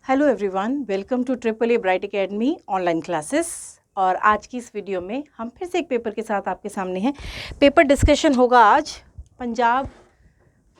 Hello everyone, welcome to triple A bright academy online classes. और आज की इस वीडियो में हम फिर से एक पेपर के साथ आपके सामने हैं। पेपर डिस्कशन होगा आज पंजाब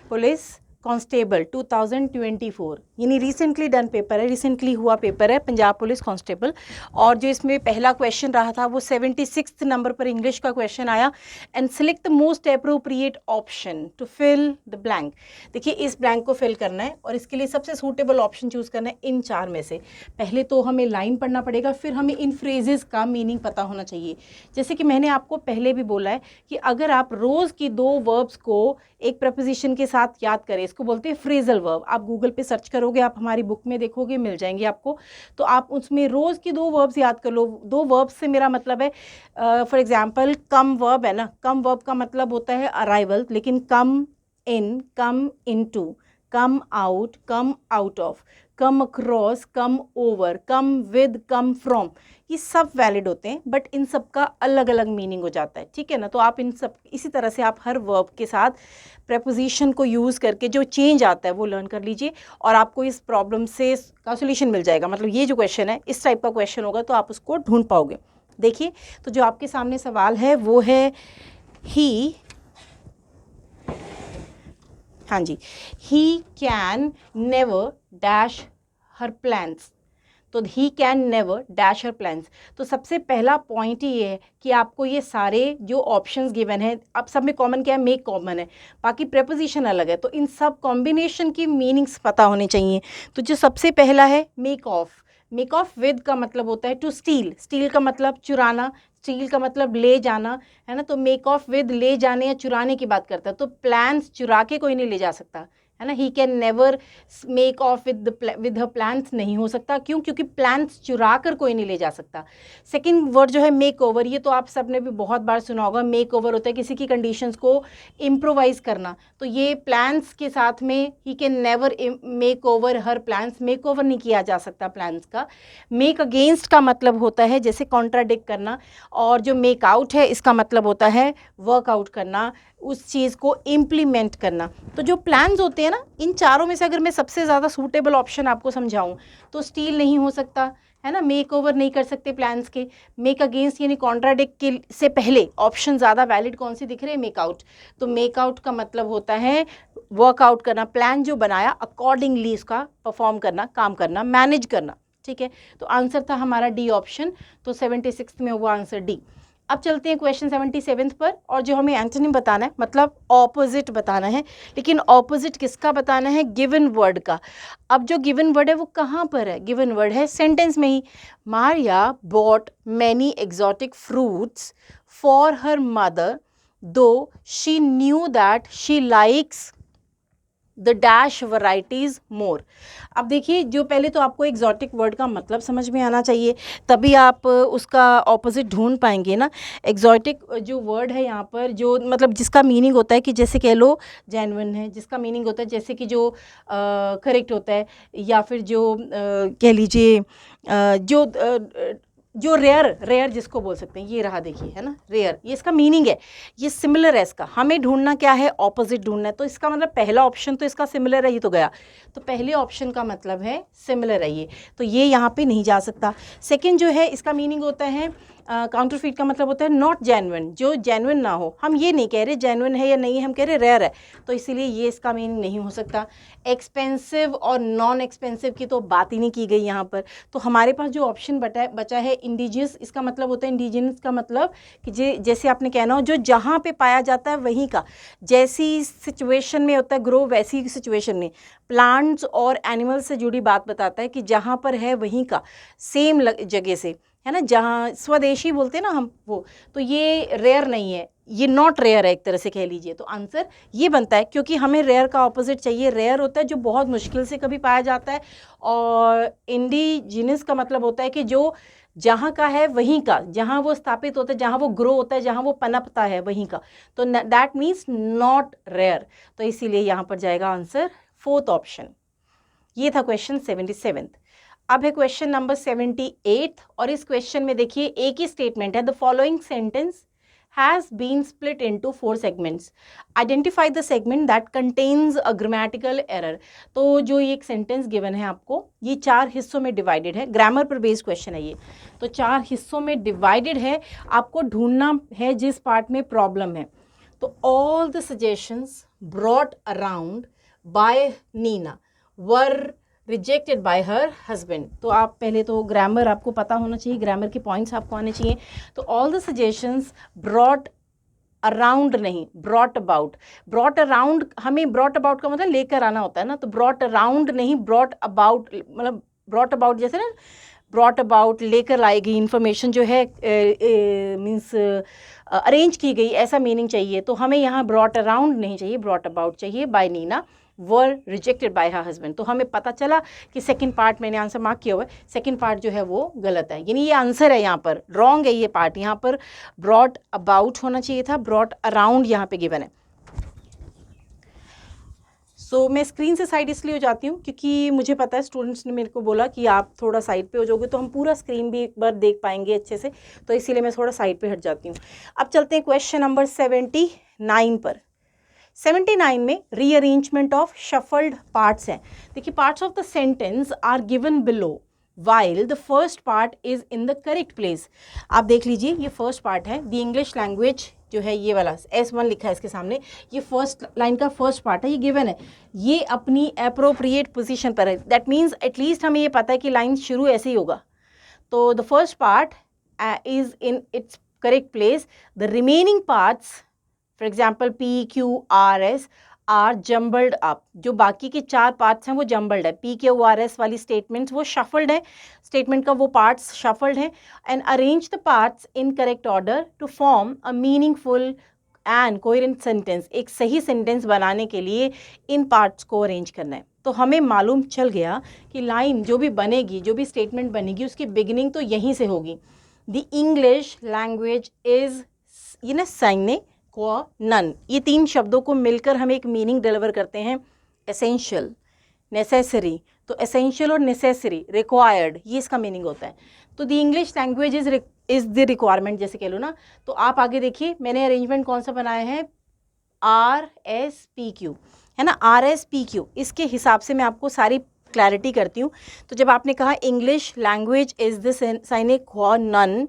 पुलिस कांस्टेबल 2024, यानी रिसेंटली डन पेपर है, रिसेंटली हुआ पेपर है पंजाब पुलिस कांस्टेबल। और जो इसमें पहला क्वेश्चन रहा था वो 76 नंबर पर इंग्लिश का क्वेश्चन आया, and select the most appropriate option to fill the blank. देखिए, इस ब्लैंक को फिल करना है और इसके लिए सबसे सूटेबल ऑप्शन चूज़ करना है इन चार में से। पहले तो हमें लाइन पढ़ना पड़ेगा, फिर हमें इन फ्रेजेस का मीनिंग पता होना चाहिए। जैसे कि मैंने आपको पहले भी बोला है कि अगर आप रोज़ की दो वर्ब्स को एक प्रपोजिशन के साथ याद करें, इसको बोलते हैं फ्रेजल वर्ब। आप गूगल पे सर्च करोगे, आप हमारी बुक में देखोगे, मिल जाएंगे आपको। तो आप उसमें रोज़ की दो वर्ब्स याद कर लो। दो वर्ब्स से मेरा मतलब है, फॉर एग्जांपल कम वर्ब है ना, कम वर्ब का मतलब होता है अराइवल, लेकिन come into, come out of, come across, come over, come with, come from, ये सब वैलिड होते हैं, बट इन सब का अलग अलग मीनिंग हो जाता है, ठीक है ना। तो आप इन सब इसी तरह से आप हर वर्ब के साथ प्रेपोजिशन को यूज़ करके जो चेंज आता है वो लर्न कर लीजिए, और आपको इस प्रॉब्लम से का सोल्यूशन मिल जाएगा। मतलब ये जो क्वेश्चन है इस टाइप का क्वेश्चन होगा तो आप उसको ढूंढ पाओगे। देखिए, तो जो आपके सामने सवाल है वो है ही, हाँ जी, he can never dash her plans. तो he can never dash her plans. तो सबसे पहला पॉइंट ही ये है कि आपको ये सारे जो ऑप्शंस गिवन है, अब सब में कॉमन क्या है, मेक कॉमन है, बाकी प्रेपोजिशन अलग है, तो इन सब कॉम्बिनेशन की मीनिंग्स पता होने चाहिए। तो जो सबसे पहला है make of. Make of with का मतलब होता है टू स्टील, स्टील का मतलब चुराना, स्टील का मतलब ले जाना, है ना। तो मेक ऑफ विद ले जाने या चुराने की बात करता है। तो प्लान्स चुरा के कोई नहीं ले जा सकता, है ना। ही can never make of with her plans नहीं हो सकता, क्यों? क्योंकि प्लान्स चुरा कर कोई नहीं ले जा सकता। सेकंड वर्ड जो है मेक ओवर, ये तो आप सबने भी बहुत बार सुना होगा। मेक ओवर होता है किसी की कंडीशंस को इम्प्रोवाइज करना। तो ये प्लान्स के साथ में ही can never make over her plans, make over नहीं किया जा सकता प्लान्स का। मेक अगेंस्ट का मतलब होता है जैसे कॉन्ट्राडिक्ट करना, और जो मेक आउट है इसका मतलब होता है वर्कआउट करना, उस चीज़ को इम्प्लीमेंट करना। तो जो प्लान्स होते हैं ना, इन चारों में से अगर मैं सबसे ज़्यादा सूटेबल ऑप्शन आपको समझाऊं तो स्टील नहीं हो सकता, है ना, मेक ओवर नहीं कर सकते प्लान्स के। मेक अगेंस्ट यानी कॉन्ट्राडिक्ट के से पहले ऑप्शन ज़्यादा वैलिड कौन सी दिख रहे हैं? Make out. तो मेक आउट का मतलब होता है वर्कआउट करना, प्लान जो बनाया अकॉर्डिंगली उसका परफॉर्म करना, काम करना, मैनेज करना, ठीक है। तो आंसर था हमारा डी ऑप्शन। तो 76 में हुआ आंसर डी। अब चलते हैं क्वेश्चन 77 पर, और जो हमें एंटोनिम बताना है, मतलब ऑपोजिट बताना है। लेकिन ऑपोजिट किसका बताना है? गिवन वर्ड का। अब जो गिवन वर्ड है वो कहाँ पर है? गिवन वर्ड है सेंटेंस में ही। Maria bought many exotic fruits for her mother though she knew that she likes the dash varieties more. अब देखिए, जो पहले तो आपको एग्जॉटिक वर्ड का मतलब समझ में आना चाहिए, तभी आप उसका ऑपोजिट ढूंढ पाएंगे ना। एग्जॉटिक जो वर्ड है यहाँ पर, जो मतलब जिसका मीनिंग होता है कि जैसे कह लो जेन्युइन है, जिसका मीनिंग होता है जैसे कि जो करेक्ट होता है, या फिर जो कह लीजिए जो रेयर जिसको बोल सकते हैं, ये रहा देखिए, है ना, रेयर, ये इसका मीनिंग है। ये सिमिलर है, इसका हमें ढूंढना क्या है? ऑपोजिट ढूंढना है। तो इसका मतलब पहला ऑप्शन तो इसका सिमिलर है, ये तो गया। तो पहले ऑप्शन का मतलब है सिमिलर है ये, तो ये यहाँ पे नहीं जा सकता। सेकंड जो है इसका मीनिंग होता है काउंटरफीट का मतलब होता है नॉट जेन्युइन, जो जेन्युइन ना हो। हम ये नहीं कह रहे जेन्युइन है या नहीं है, हम कह रहे रेयर है, तो इसीलिए ये इसका मीनिंग नहीं हो सकता। एक्सपेंसिव और नॉन एक्सपेंसिव की तो बात ही नहीं की गई यहाँ पर। तो हमारे पास जो ऑप्शन बचा है इंडिजियस, इसका मतलब होता है इंडिजिनस का मतलब कि जैसे आपने कहना हो जो जहाँ पे पाया जाता है वहीं का, जैसी सिचुएशन में होता है ग्रो वैसी सिचुएशन में। प्लांट्स और एनिमल्स से जुड़ी बात बताता है कि जहाँ पर है वहीं का, सेम जगह से, है ना, जहाँ स्वदेशी बोलते हैं ना हम वो। तो ये रेयर नहीं है, ये नॉट रेयर है एक तरह से कह लीजिए। तो आंसर ये बनता है, क्योंकि हमें रेयर का ऑपोजिट चाहिए। रेयर होता है जो बहुत मुश्किल से कभी पाया जाता है, और इंडिजिनस का मतलब होता है कि जो जहाँ का है वहीं का, जहाँ वो स्थापित होता है, जहाँ वो ग्रो होता है, जहाँ वो पनपता है वहीं का। तो दैट मीन्स नॉट रेयर। तो इसीलिए यहाँ पर जाएगा आंसर फोर्थ ऑप्शन। ये था क्वेश्चन 77। अब है क्वेश्चन नंबर 78, और इस क्वेश्चन में देखिए एक ही स्टेटमेंट है, the following sentence has been split into 4 segments. Identify the segment that contains a grammatical error. तो जो ये एक सेंटेंस गिवन है आपको, ये 4 हिस्सों में डिवाइडेड है, ग्रामर पर बेस्ड क्वेश्चन है ये, तो 4 हिस्सों में डिवाइडेड है, आपको ढूंढना है जिस पार्ट में प्रॉब्लम है. तो all the suggestions brought around by Nina were rejected by her husband. तो आप पहले तो ग्रामर आपको पता होना चाहिए, ग्रामर के पॉइंट्स आपको आने चाहिए. तो all the suggestions brought around नहीं, ब्रॉट अबाउट. ब्रॉट अराउंड, हमें ब्रॉट अबाउट का मतलब लेकर आना होता है ना, तो ब्रॉट अराउंड नहीं, ब्रॉट अबाउट, मतलब ब्रॉट अबाउट जैसे ना, ब्रॉट अबाउट लेकर लाएगी इन्फॉर्मेशन जो है, मीन्स अरेंज की गई, ऐसा मीनिंग चाहिए. तो हमें यहाँ ब्रॉट अराउंड नहीं चाहिए, ब्रॉट अबाउट चाहिए. By Neena were rejected by her husband. तो हमें पता चला कि सेकंड पार्ट मैंने आंसर मार्क किया हुआ है, सेकंड पार्ट जो है वो गलत है, यानी ये आंसर है यहाँ पर रॉन्ग है ये पार्ट. यहाँ पर ब्रॉट अबाउट होना चाहिए था, ब्रॉट अराउंड यहाँ पे गिवन है. सो मैं स्क्रीन से साइड इसलिए हो जाती हूँ क्योंकि मुझे पता है स्टूडेंट्स ने मेरे को बोला कि आप थोड़ा साइड पे हो जाओगे तो हम पूरा स्क्रीन भी एक बार देख पाएंगे अच्छे से, तो इसीलिए मैं थोड़ा साइड पे हट जाती हूँ. अब चलते हैं क्वेश्चन नंबर 79 पर. 79 में रीअरेंजमेंट ऑफ शफल्ड पार्ट्स हैं. देखिए, parts of the sentence are given below while the first part is in the correct place. आप देख लीजिए, ये फर्स्ट पार्ट है, द इंग्लिश लैंग्वेज जो है ये वाला S1 लिखा है इसके सामने, ये फर्स्ट लाइन का फर्स्ट पार्ट है, ये गिवन है, ये अपनी अप्रोप्रिएट पोजीशन पर है. दैट मीन्स एटलीस्ट हमें ये पता है कि लाइन शुरू ऐसे ही होगा. तो the first part is in its correct place. The remaining parts, for example P, Q, R, S are jumbled up. जो बाकी के 4 पार्ट्स हैं वो जम्बल्ड है. P, Q, R, S वाली स्टेटमेंट्स वो शफल्ड है, स्टेटमेंट का वो पार्ट्स शफल्ड हैं. And arrange the parts in correct order to form a meaningful and coherent sentence. एक सही सेंटेंस बनाने के लिए इन पार्ट्स को अरेंज करना है. तो हमें मालूम चल गया कि लाइन जो भी बनेगी, जो भी स्टेटमेंट बनेगी, उसकी बिगिनिंग तो यहीं से होगी. द इंग्लिश लैंग्वेज इज, ये ना साइने को नन, ये 3 शब्दों को मिलकर हम एक मीनिंग डिलीवर करते हैं. Essential, necessary. तो एसेंशियल और नेसेसरी, रिक्वायर्ड, ये इसका मीनिंग होता है. तो the English language is the requirement, जैसे कह लो ना. तो आप आगे देखिए, मैंने अरेंजमेंट कौन सा बनाया है, RSPQ, है ना, RSPQ. इसके हिसाब से मैं आपको सारी क्लैरिटी करती हूँ. तो जब आपने कहा English language is the साइने qua none,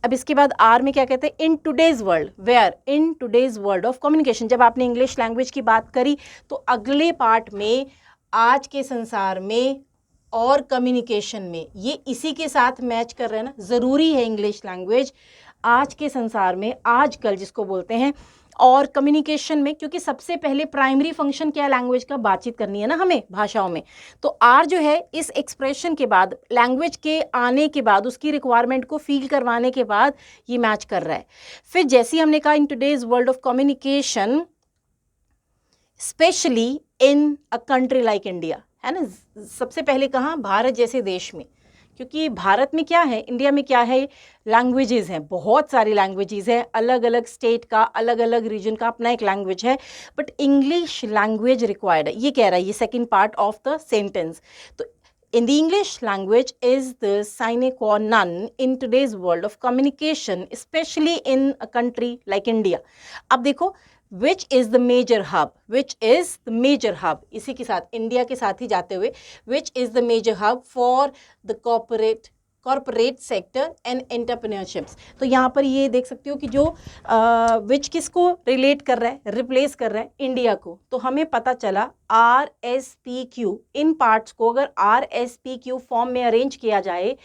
अब इसके बाद आर में क्या कहते हैं, in today's world, where, in today's world of communication. जब आपने इंग्लिश लैंग्वेज की बात करी तो अगले पार्ट में आज के संसार में और कम्युनिकेशन में, ये इसी के साथ मैच कर रहे हैं ना. ज़रूरी है इंग्लिश लैंग्वेज आज के संसार में, आजकल जिसको बोलते हैं, और कम्युनिकेशन में, क्योंकि सबसे पहले प्राइमरी फंक्शन क्या है लैंग्वेज का, बातचीत करनी है ना हमें भाषाओं में. तो आर जो है इस एक्सप्रेशन के बाद, लैंग्वेज के आने के बाद, उसकी रिक्वायरमेंट को फील करवाने के बाद ये मैच कर रहा है. फिर जैसे हमने कहा इन today's world of communication, specially in a country like India, है ना. सबसे पहले कहा भारत जैसे देश में, क्योंकि भारत में क्या है, इंडिया में क्या है, लैंग्वेजेस हैं, बहुत सारी लैंग्वेजेस हैं, अलग अलग स्टेट का, अलग अलग रीजन का अपना एक लैंग्वेज है, बट इंग्लिश लैंग्वेज रिक्वायर्ड है. ये कह रहा है ये second part of the sentence. तो in the English language is the sine qua non in today's world of communication, especially in a country like India. अब देखो, which is the major hub, which is the major hub, इसी के साथ India के साथ ही जाते हुए, which is the major hub for the corporate sector and entrepreneurships. तो यहाँ पर ये देख सकते हो कि जो which किसको रिलेट कर रहा है, रिप्लेस कर रहा है इंडिया को. तो हमें पता चला RSPQ, इन पार्ट्स को अगर RSPQ फॉर्म में अरेंज किया जाए,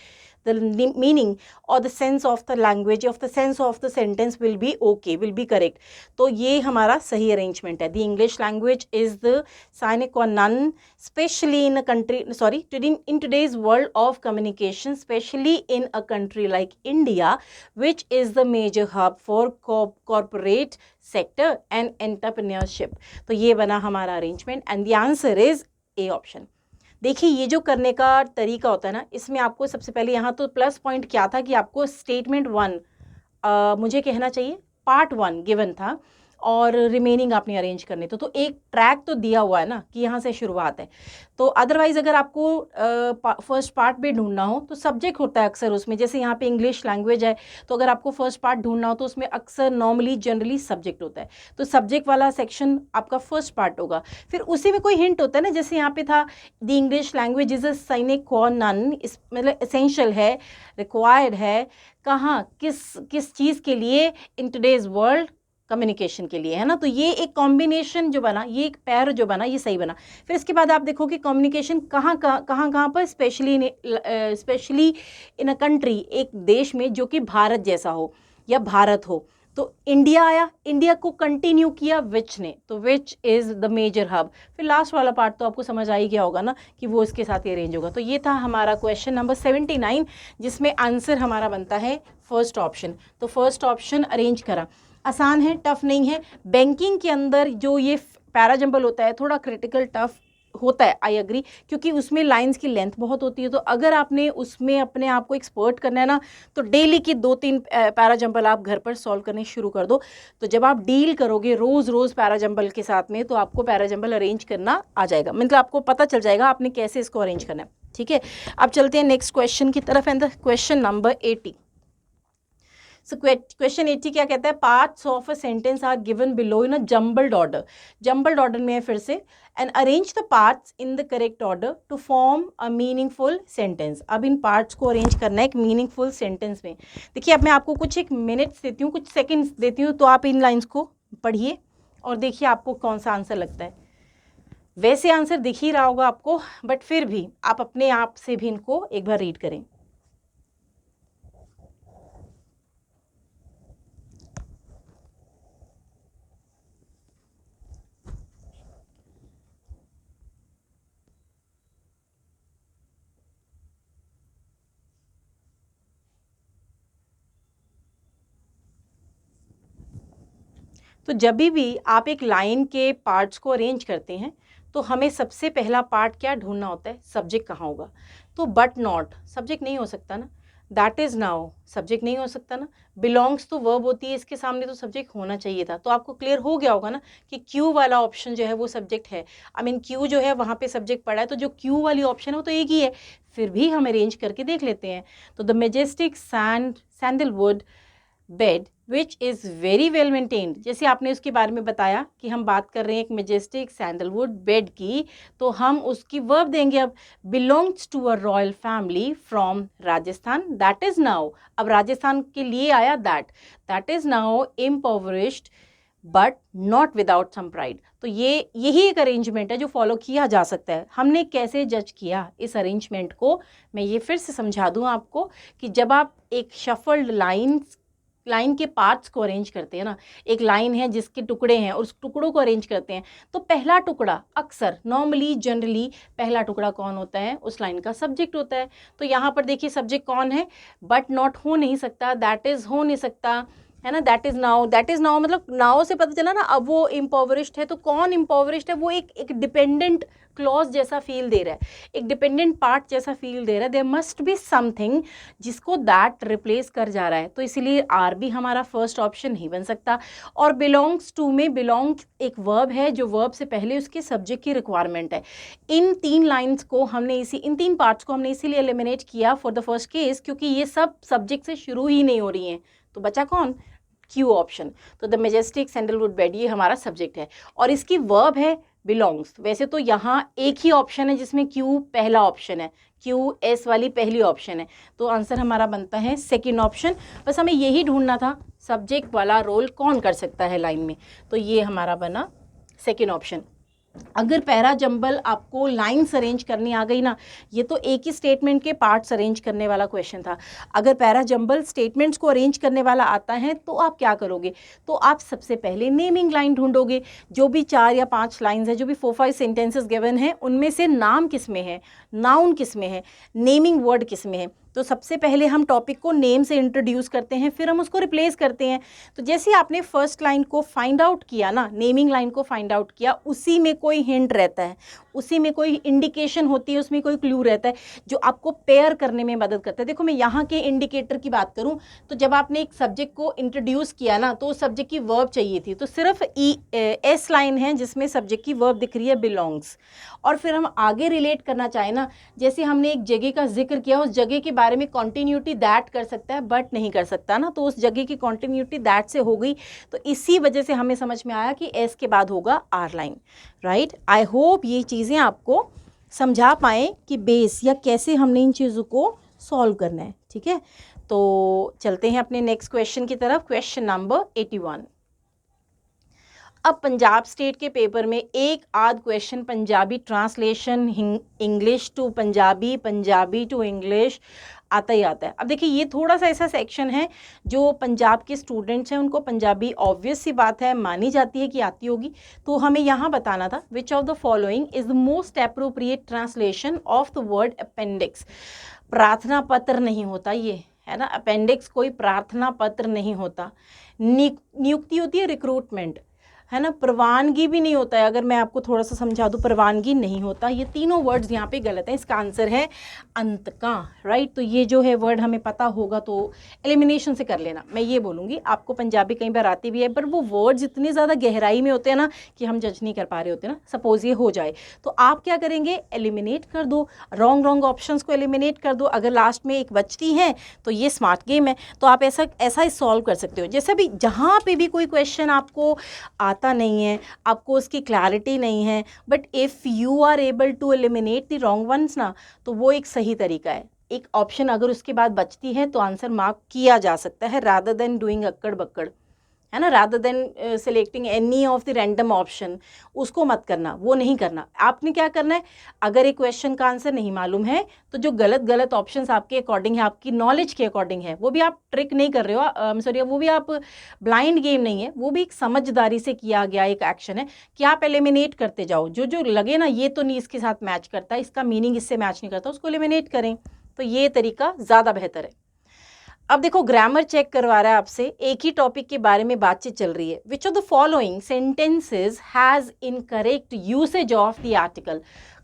the meaning or the sense of the language of the sense of the sentence will be okay, will be correct. तो ये हमारा सही अरेंजमेंट है. The English language is the sine qua non, especially in a country, sorry, in today's world of communication, especially in a country like India, which is the major hub for corporate sector and entrepreneurship. तो ये बना हमारा arrangement and the answer is A option. देखिए, ये जो करने का तरीका होता है ना, इसमें आपको सबसे पहले यहाँ तो प्लस पॉइंट क्या था कि आपको स्टेटमेंट 1 मुझे कहना चाहिए पार्ट 1 गिवन था, और रिमेनिंग आपने अरेंज करने। तो एक ट्रैक तो दिया हुआ है ना कि यहाँ से शुरुआत है। तो अदरवाइज़ अगर आपको फर्स्ट पार्ट भी ढूंढना हो तो सब्जेक्ट होता है अक्सर उसमें, जैसे यहाँ पे इंग्लिश लैंग्वेज है तो अगर आपको फर्स्ट पार्ट ढूंढना हो तो उसमें अक्सर नॉर्मली जनरली सब्जेक्ट होता है, तो सब्जेक्ट वाला सेक्शन आपका फर्स्ट पार्ट होगा। फिर उसी में कोई हिंट होता है ना, जैसे यहाँ पे था the English language is a sine qua non, मतलब एसेंशियल है, रिक्वायर्ड है, कहाँ किस चीज़ के लिए, इन टुडेज वर्ल्ड, कम्युनिकेशन के लिए, है ना। तो ये एक कॉम्बिनेशन जो बना, ये एक पैर जो बना, ये सही बना। फिर इसके बाद आप देखो कि कम्युनिकेशन कहाँ पर, स्पेशली इन अ कंट्री, एक देश में जो कि भारत जैसा हो या भारत हो। तो इंडिया आया, इंडिया को कंटिन्यू किया विच ने, तो which is the major hub. फिर लास्ट वाला पार्ट तो आपको समझ आ ही गया होगा ना कि वो इसके साथ ही अरेंज होगा। तो ये था हमारा क्वेश्चन नंबर 79, जिसमें आंसर हमारा बनता है फर्स्ट ऑप्शन। तो फर्स्ट ऑप्शन अरेंज करा। आसान है, टफ नहीं है। बैंकिंग के अंदर जो ये पैराजंबल होता है थोड़ा क्रिटिकल टफ होता है, आई एग्री, क्योंकि उसमें लाइंस की लेंथ बहुत होती है। तो अगर आपने उसमें अपने आप को एक्सपर्ट करना है ना, तो डेली की 2-3 पैराजंबल आप घर पर सॉल्व करने शुरू कर दो। तो जब आप डील करोगे रोज़ पैराजंबल के साथ में, तो आपको पैराजंबल अरेंज करना आ जाएगा, मतलब आपको पता चल जाएगा आपने कैसे इसको अरेंज करना है। ठीक है, अब चलते हैं नेक्स्ट क्वेश्चन की तरफ, and the question number 80। So question 80 क्या कहता है, parts of a sentence are given below in a jumbled order. Jumbled order में है फिर से, and arrange the parts in the correct order to form a meaningful sentence. अब इन parts को अरेंज करना है एक मीनिंगफुल सेंटेंस में। देखिए, अब मैं आपको कुछ एक मिनट्स देती हूँ, कुछ सेकेंड्स देती हूँ, तो आप इन लाइन्स को पढ़िए और देखिए आपको कौन सा आंसर लगता है। वैसे आंसर दिख ही रहा होगा आपको, बट फिर भी आप अपने आप से भी इनको एक बार रीड करें। तो जब भी आप एक लाइन के पार्ट्स को अरेंज करते हैं तो हमें सबसे पहला पार्ट क्या ढूंढना होता है, सब्जेक्ट कहाँ होगा। तो बट नॉट सब्जेक्ट नहीं हो सकता ना, दैट इज़ नाउ सब्जेक्ट नहीं हो सकता ना, बिलोंग्स तो वर्ब होती है, इसके सामने तो सब्जेक्ट होना चाहिए था। तो आपको क्लियर हो गया होगा ना कि क्यू वाला ऑप्शन जो है वो सब्जेक्ट है। आई मीन क्यू जो है वहाँ पे सब्जेक्ट पड़ा है, तो जो क्यू वाली ऑप्शन है वो तो एक ही है। फिर भी हम अरेंज करके देख लेते हैं। तो the Majestic sandalwood bed which is very well maintained, जैसे आपने उसके बारे में बताया कि हम बात कर रहे हैं एक मेजेस्टिक सैंडलवुड बेड की, तो हम उसकी वर्ब देंगे अब, belongs to a royal family from Rajasthan, that is now. अब राजस्थान के लिए आया that is now impoverished but not without some pride. तो यही एक अरेंजमेंट है जो फॉलो किया जा सकता है। हमने कैसे जज किया इस अरेंजमेंट को, मैं ये फिर से समझा दूँ आपको कि जब आप एक शफल्ड लाइन के पार्ट्स को अरेंज करते हैं ना, एक लाइन है जिसके टुकड़े हैं और उस टुकड़ों को अरेंज करते हैं, तो पहला टुकड़ा अक्सर नॉर्मली जनरली पहला टुकड़ा कौन होता है, उस लाइन का सब्जेक्ट होता है। तो यहाँ पर देखिए सब्जेक्ट कौन है, बट नॉट हो नहीं सकता, दैट इज़ हो नहीं सकता, है ना। दैट इज़ नाउ मतलब नाउ से पता चला ना, अब वो इम्पोवरिश्ड है। तो कौन इम्पोवरिश्ड है, वो एक डिपेंडेंट क्लॉज जैसा फील दे रहा है, एक डिपेंडेंट पार्ट जैसा फील दे रहा है। देयर मस्ट बी समथिंग जिसको दैट रिप्लेस कर जा रहा है, तो इसलिए आर भी हमारा फर्स्ट ऑप्शन नहीं बन सकता। और बिलोंग्स टू में बिलोंग एक वर्ब है, जो वर्ब से पहले उसके सब्जेक्ट की रिक्वायरमेंट है। इन तीन लाइन्स को हमने इन तीन पार्ट्स को हमने इसीलिए एलिमिनेट किया फॉर द फर्स्ट केस, क्योंकि ये सब सब्जेक्ट से शुरू ही नहीं हो रही हैं। तो बचा कौन, क्यू ऑप्शन। तो द मेजेस्टिक सैंडलवुड बेड ये हमारा सब्जेक्ट है और इसकी वर्ब है बिलोंग्स। वैसे तो यहाँ एक ही ऑप्शन है जिसमें क्यू पहला ऑप्शन है, क्यू एस वाली पहली ऑप्शन है, तो आंसर हमारा बनता है सेकंड ऑप्शन। बस हमें यही ढूंढना था सब्जेक्ट वाला रोल कौन कर सकता है लाइन में, तो ये हमारा बना सेकंड ऑप्शन। अगर पैरा जंबल आपको लाइन्स अरेंज करनी आ गई ना, ये तो एक ही स्टेटमेंट के पार्ट्स अरेंज करने वाला क्वेश्चन था। अगर पैरा जंबल स्टेटमेंट्स को अरेंज करने वाला आता है तो आप क्या करोगे, तो आप सबसे पहले नेमिंग लाइन ढूंढोगे। जो भी 4 या 5 लाइन्स है, जो भी 4-5 सेंटेंसेस गिवन हैं, उनमें से नाम किस में है, नाउन किस में है, नेमिंग वर्ड किस में है। तो तो सबसे पहले हम टॉपिक को नेम से इंट्रोड्यूस करते हैं, फिर हम उसको रिप्लेस करते हैं। तो जैसे आपने फर्स्ट लाइन को फाइंड आउट किया ना, नेमिंग लाइन को फाइंड आउट किया, उसी में कोई हिंट रहता है, उसी में कोई इंडिकेशन होती है, उसमें कोई क्लू रहता है जो आपको पेयर करने में मदद करता है। देखो मैं यहाँ के इंडिकेटर की बात करूँ तो जब आपने एक सब्जेक्ट को इंट्रोड्यूस किया ना, तो उस सब्जेक्ट की वर्ब चाहिए थी, तो सिर्फ एस लाइन है जिसमें सब्जेक्ट की वर्ब दिख रही है बिलोंग्स। और फिर हम आगे रिलेट करना चाहें ना, जैसे हमने एक जगह का जिक्र किया, उस जगह के बारे में कॉन्टिन्यूटी दैट कर सकता है बट नहीं कर सकता ना, तो उस जगह की कॉन्टिन्यूटी दैट से हो गई। तो इसी वजह से हमें समझ में आया कि एस के बाद होगा R line, right. I hope ये चीज़ें आपको समझा पाएँ कि बेस या कैसे हमने इन चीज़ों को सॉल्व करना है, ठीक है। तो चलते हैं अपने नेक्स्ट क्वेश्चन की तरफ, क्वेश्चन नंबर 81। अब पंजाब स्टेट के पेपर में एक आध question Punjabi translation, English to Punjabi, Punjabi to English आता ही आता है। अब देखिए ये थोड़ा सा ऐसा सेक्शन है जो पंजाब के स्टूडेंट्स हैं उनको पंजाबी ऑब्वियस सी बात है मानी जाती है कि आती होगी, तो हमें यहाँ बताना था which of the following is the most appropriate translation of the word appendix. प्रार्थना पत्र नहीं होता ये, है ना, अपेंडिक्स कोई प्रार्थना पत्र नहीं होता। नियुक्ति होती है रिक्रूटमेंट, है ना, प्रवानगी भी नहीं होता है। अगर मैं आपको थोड़ा सा समझा दूँ, प्रवानगी नहीं होता, ये तीनों वर्ड्स यहाँ पे गलत हैं। इसका आंसर है अंतका, राइट। तो ये जो है वर्ड हमें पता होगा तो एलिमिनेशन से कर लेना। मैं ये बोलूँगी, आपको पंजाबी कई बार आती भी है पर वो वर्ड्स इतनी ज़्यादा गहराई में होते हैं ना कि हम जज नहीं कर पा रहे होते ना। सपोज ये हो जाए तो आप क्या करेंगे, एलिमिनेट कर दो, रॉन्ग ऑप्शंस को एलिमिनेट कर दो। अगर लास्ट में एक बचती है तो ये स्मार्ट गेम है, तो आप ऐसा ही सॉल्व कर सकते हो। जैसे भी जहाँ पे भी कोई क्वेश्चन आपको आता नहीं है, आपको उसकी क्लैरिटी नहीं है, but if you are able to eliminate the wrong ones ना, तो वो एक सही तरीका है। एक ऑप्शन अगर उसके बाद बचती है तो आंसर मार्क किया जा सकता है, रादर देन डूइंग अक्कड़ बक्कड़, है ना, rather than selecting any of the random option. उसको मत करना, वो नहीं करना। आपने क्या करना है, अगर एक क्वेश्चन का आंसर नहीं मालूम है तो जो गलत ऑप्शंस आपके अकॉर्डिंग है, आपकी नॉलेज के अकॉर्डिंग है, वो भी आप ट्रिक नहीं कर रहे हो, सॉरी वो भी आप ब्लाइंड गेम नहीं है, वो भी एक समझदारी से किया गया एक एक्शन है कि आप एलिमिनेट करते जाओ। जो लगे ना ये तो नहीं इसके साथ मैच करता, इसका मीनिंग इससे मैच नहीं करता, उसको एलिमिनेट करें। तो ये तरीका ज़्यादा बेहतर है। अब देखो ग्रामर चेक करवा रहा है आपसे, एक ही टॉपिक के बारे में बातचीत चल रही है। Which of the following sentences has incorrect usage of the article.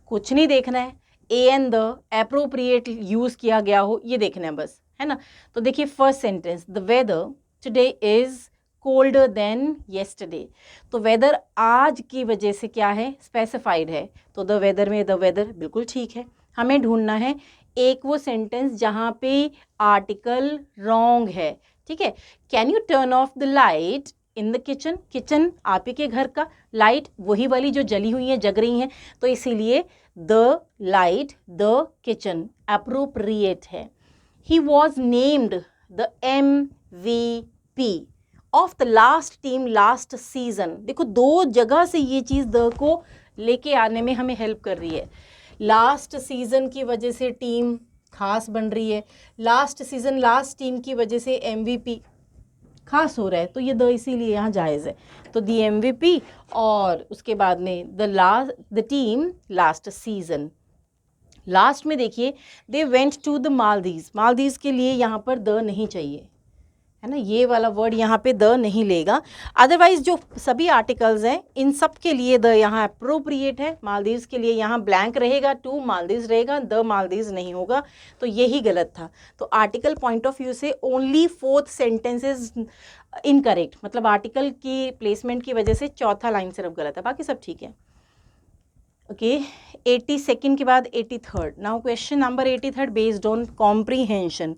कुछ नहीं देखना है, A and the appropriate use किया गया हो ये देखना है बस, है ना। तो देखिए first sentence, the weather today is colder than yesterday. तो वेदर आज की वजह से क्या है, स्पेसिफाइड है, तो द वेदर में द वेदर बिल्कुल ठीक है। हमें ढूंढना है एक वो सेंटेंस जहाँ पे आर्टिकल रॉन्ग है, ठीक है। Can U turn off the light in the kitchen. Kitchen आप ही के घर का, लाइट वही वाली जो जली हुई है, जग रही हैं, तो इसीलिए the light the kitchen appropriate है। He was named the MVP of the last team last season. देखो दो जगह से ये चीज़ द को लेके आने में हमें हेल्प कर रही है। लास्ट सीज़न की वजह से टीम खास बन रही है, लास्ट सीज़न लास्ट टीम की वजह से MVP खास हो रहा है, तो ये द इसीलिए यहाँ जायज़ है। तो द MVP और उसके बाद में the team last season. Last में देखिए they went to the Maldives. Maldives के लिए यहाँ पर द नहीं चाहिए, है ना, ये वाला वर्ड यहाँ पे द नहीं लेगा। अदरवाइज जो सभी आर्टिकल्स हैं इन सब के लिए द यहाँ अप्रोप्रिएट है। मालदीव्स के लिए यहाँ ब्लैंक रहेगा, टू मालदीव्स रहेगा, द मालदीव्स नहीं होगा, तो यही गलत था। तो आर्टिकल पॉइंट ऑफ व्यू से only fourth sentence is incorrect, मतलब आर्टिकल की प्लेसमेंट की वजह से चौथा लाइन सिर्फ गलत है, बाकी सब ठीक है। ओके 82nd के बाद 83rd। Now question number 83 based on comprehension.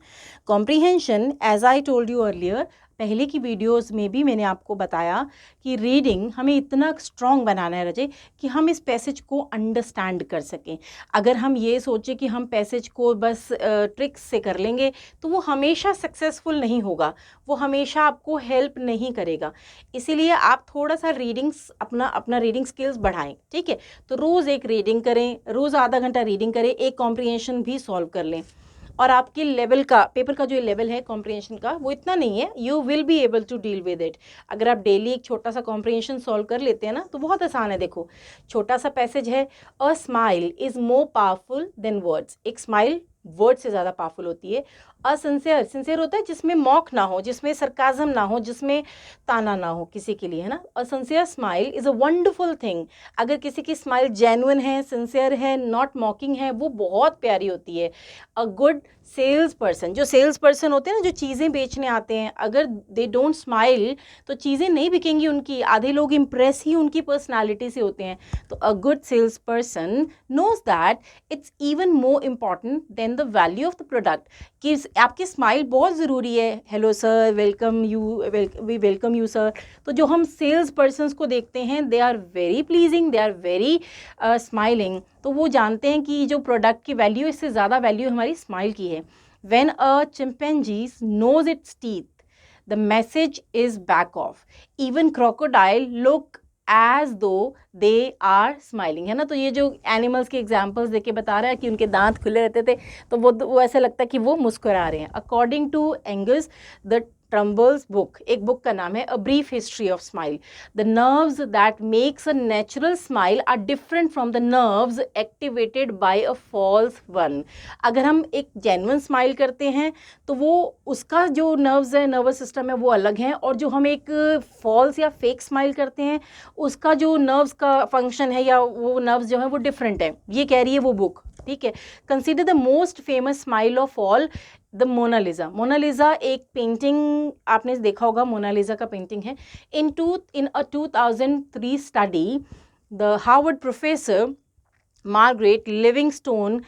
Comprehension as I told you earlier, पहले की वीडियोस में भी मैंने आपको बताया कि रीडिंग हमें इतना स्ट्रॉन्ग बनाना है रजे कि हम इस पैसेज को अंडरस्टैंड कर सकें। अगर हम ये सोचें कि हम पैसेज को बस ट्रिक्स से कर लेंगे तो वो हमेशा सक्सेसफुल नहीं होगा, वो हमेशा आपको हेल्प नहीं करेगा। इसीलिए आप थोड़ा सा अपना रीडिंग स्किल्स बढ़ाएं, ठीक है। तो रोज़ एक रीडिंग करें, रोज़ आधा घंटा रीडिंग करें, एक कॉम्प्रीहेंशन भी सॉल्व कर लें। और आपके लेवल का, पेपर का जो लेवल है कॉम्प्रीहेंशन का, वो इतना नहीं है, you will be able to deal with it. अगर आप डेली एक छोटा सा कॉम्प्रीहेंशन सॉल्व कर लेते हैं ना तो बहुत आसान है। देखो छोटा सा पैसेज है, a smile is more powerful than words. एक स्माइल वर्ड से ज़्यादा पावरफुल होती है। असिंसियर, सिंसियर होता है जिसमें मॉक ना हो, जिसमें सरकाजम ना हो, जिसमें ताना ना हो किसी के लिए, है ना। अ sincere smile is a wonderful thing. अगर किसी की स्माइल जेन्युइन है, सिंसियर है, नॉट मॉकिंग है, वो बहुत प्यारी होती है। अ गुड सेल्स पर्सन, जो सेल्स पर्सन होते हैं ना, जो चीज़ें बेचने आते हैं, अगर दे डोंट स्माइल तो चीज़ें नहीं बिकेंगी उनकी। आधे लोग इम्प्रेस ही उनकी पर्सनालिटी से होते हैं। तो a good sales person knows that it's even more important than the value of the product, कि आपकी स्माइल बहुत ज़रूरी है। Hello sir, welcome you, we welcome you sir. तो जो हम सेल्स पर्सनस को देखते हैं, they are very pleasing, they are very smiling. तो वो जानते हैं कि जो प्रोडक्ट की वैल्यू, इससे ज़्यादा वैल्यू हमारी स्माइल की है। When a chimpanzee knows it's teeth, the message is back off. Even crocodile look as though they are smiling, है ना। तो ये जो एनिमल्स के एग्जाम्पल्स देके बता रहा है कि उनके दांत खुले रहते थे, तो वो ऐसा लगता है कि वो मुस्कुरा रहे हैं। According to Angus the Trumble's book, एक बुक का नाम है a brief history of smile, the nerves that makes a natural smile are different from the nerves activated by a false one. अगर हम एक जेन्युइन स्माइल करते हैं तो वो उसका जो नर्व्स है, नर्वस सिस्टम है, वो अलग है। और जो हम एक फॉल्स या फेक स्माइल करते हैं, उसका जो नर्व्स का फंक्शन है या वो नर्व्स जो है वो डिफरेंट है। ये कह रही है वो बुक, ठीक है। Consider the most famous smile of all, the Mona Lisa. Mona Lisa एक पेंटिंग, आपने देखा होगा, मोनालिसा का पेंटिंग है। In a 2003 study, the Harvard professor Margaret Livingstone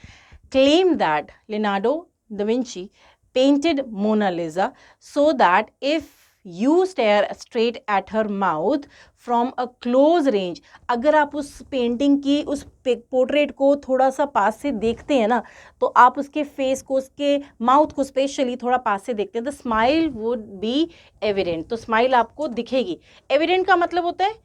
claimed that Leonardo da Vinci painted Mona Lisa so that if you stare straight at her mouth from a close range, अगर आप उस painting की, उस portrait को थोड़ा सा पास से देखते हैं ना, तो आप उसके फेस को, उसके माउथ को स्पेशली थोड़ा पास से देखते हैं, the smile would be evident. तो स्माइल आपको दिखेगी। एविडेंट का मतलब होता है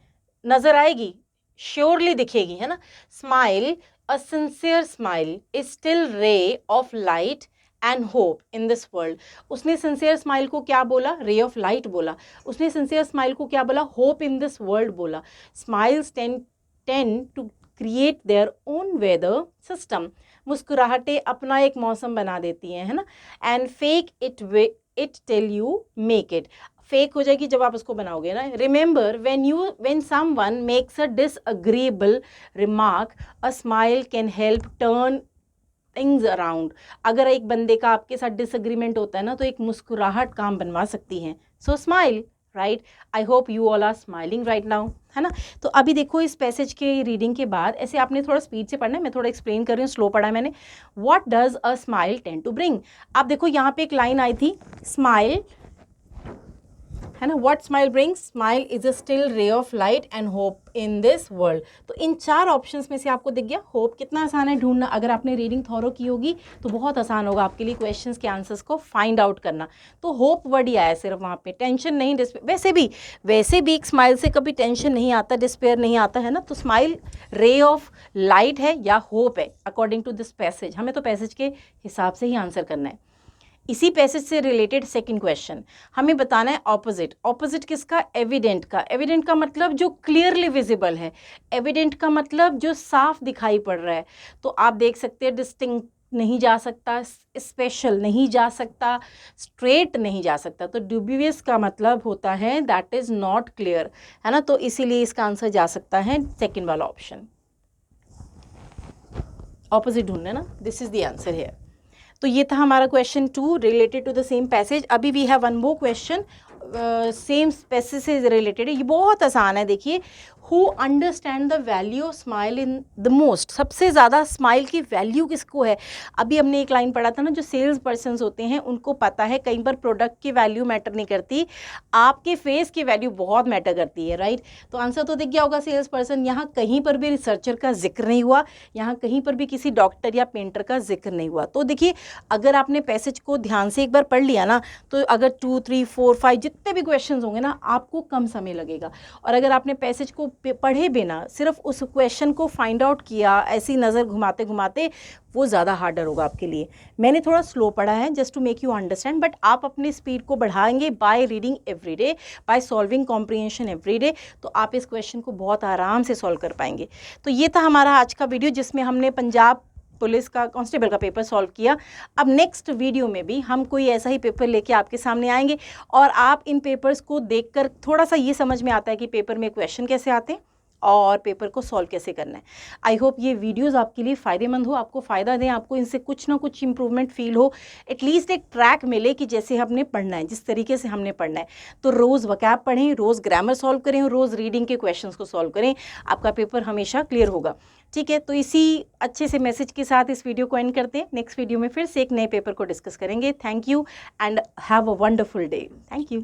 नजर आएगी, श्योरली दिखेगी, है ना। Smile, a sincere smile is still ray of light and hope in this world. उसने sincere smile को क्या बोला? ray of light बोला। उसने sincere smile को क्या बोला? hope in this world बोला। Smiles tend to create their own weather system. मुस्कुराहटें अपना एक मौसम बना देती हैं, है ना। and fake it till you make it. Fake हो जाएगी जब आप उसको बनाओगे ना। Remember when someone makes a disagreeable remark, a smile can help turn things around. अगर एक बंदे का आपके साथ डिसएग्रीमेंट होता है ना, तो एक मुस्कुराहट काम बनवा सकती है। So smile, right. I hope you all are smiling right now, है ना। तो अभी देखो, इस पैसेज के रीडिंग के बाद ऐसे आपने थोड़ा स्पीड से पढ़ना है, मैं थोड़ा एक्सप्लेन कर रही हूँ, स्लो पढ़ा है मैंने। What does a smile tend to bring. आप देखो यहाँ पे एक लाइन आई थी, स्माइल, है ना। What smile brings, smile is a still ray of light and hope in this world. तो इन 4 ऑप्शंस में से आपको दिख गया होप। कितना आसान है ढूंढना, अगर आपने रीडिंग थॉरो की होगी तो बहुत आसान होगा आपके लिए क्वेश्चंस के आंसर्स को फाइंड आउट करना। तो होप वर्ड ही आया सिर्फ वहाँ पे, टेंशन नहीं, डिस्पेयर। वैसे भी एक स्माइल से कभी टेंशन नहीं आता, डिस्पेयर नहीं आता, है ना। तो स्माइल रे ऑफ लाइट है या होप है, अकॉर्डिंग टू दिस पैसेज। हमें तो पैसेज के हिसाब से ही आंसर करना है। इसी पैसेज से रिलेटेड सेकंड क्वेश्चन, हमें बताना है ऑपोजिट। ऑपोजिट किसका? एविडेंट का। एविडेंट का मतलब जो क्लियरली विजिबल है, एविडेंट का मतलब जो साफ दिखाई पड़ रहा है। तो आप देख सकते हैं, डिस्टिंक्ट नहीं जा सकता, स्पेशल नहीं जा सकता, स्ट्रेट नहीं जा सकता। तो ड्यूबियस का मतलब होता है दैट इज नॉट क्लियर, है ना। तो इसीलिए इसका आंसर जा सकता है सेकेंड वाला ऑप्शन। ऑपोजिट ढूंढना ना, this is the answer here. तो ये था हमारा question 2 related to the same passage. अभी we have one more question same passage से रिलेटेड है। ये बहुत आसान है, देखिए। Who understand the value of smile in the most, सबसे ज़्यादा स्माइल की वैल्यू किसको है? अभी हमने एक लाइन पढ़ा था ना, जो सेल्स पर्सनस होते हैं उनको पता है कई बार प्रोडक्ट की वैल्यू मैटर नहीं करती, आपके फेस की वैल्यू बहुत मैटर करती है, राइट। तो आंसर तो दिख गया होगा, सेल्स पर्सन। यहाँ कहीं पर भी रिसर्चर का जिक्र नहीं हुआ, यहाँ कहीं पर भी किसी डॉक्टर या पेंटर का जिक्र नहीं हुआ। तो देखिए, अगर आपने पैसेज को ध्यान से एक बार पढ़ लिया ना, तो अगर 2, 3, 4, 5 जितने भी क्वेश्चंस होंगे ना, आपको कम समय लगेगा। और अगर आपने पैसेज को पढ़े बिना सिर्फ उस क्वेश्चन को फाइंड आउट किया, ऐसी नज़र घुमाते घुमाते, वो ज़्यादा हार्डर होगा आपके लिए। मैंने थोड़ा स्लो पढ़ा है just to make you understand, but आप अपनी स्पीड को बढ़ाएंगे by reading every day, by solving comprehension every day, तो आप इस क्वेश्चन को बहुत आराम से सॉल्व कर पाएंगे। तो ये था हमारा आज का वीडियो, जिसमें हमने पंजाब पुलिस का, कांस्टेबल का पेपर सॉल्व किया। अब नेक्स्ट वीडियो में भी हम कोई ऐसा ही पेपर लेके आपके सामने आएंगे और आप इन पेपर्स को देखकर थोड़ा सा ये समझ में आता है कि पेपर में क्वेश्चन कैसे आते हैं और पेपर को सॉल्व कैसे करना है। आई होप ये वीडियोस आपके लिए फ़ायदेमंद हो, आपको फ़ायदा दें, आपको इनसे कुछ ना कुछ इंप्रूवमेंट फील हो, एटलीस्ट एक ट्रैक मिले कि जैसे हमने पढ़ना है, जिस तरीके से हमने पढ़ना है। तो रोज़ वोकैब पढ़ें, रोज़ ग्रामर सॉल्व करें, रोज़ रीडिंग के क्वेश्चंस को सॉल्व करें, आपका पेपर हमेशा क्लियर होगा। ठीक है, तो इसी अच्छे से मैसेज के साथ इस वीडियो को एंड करते हैं। नेक्स्ट वीडियो में फिर से एक नए पेपर को डिस्कस करेंगे। Thank you and have a wonderful day. Thank you.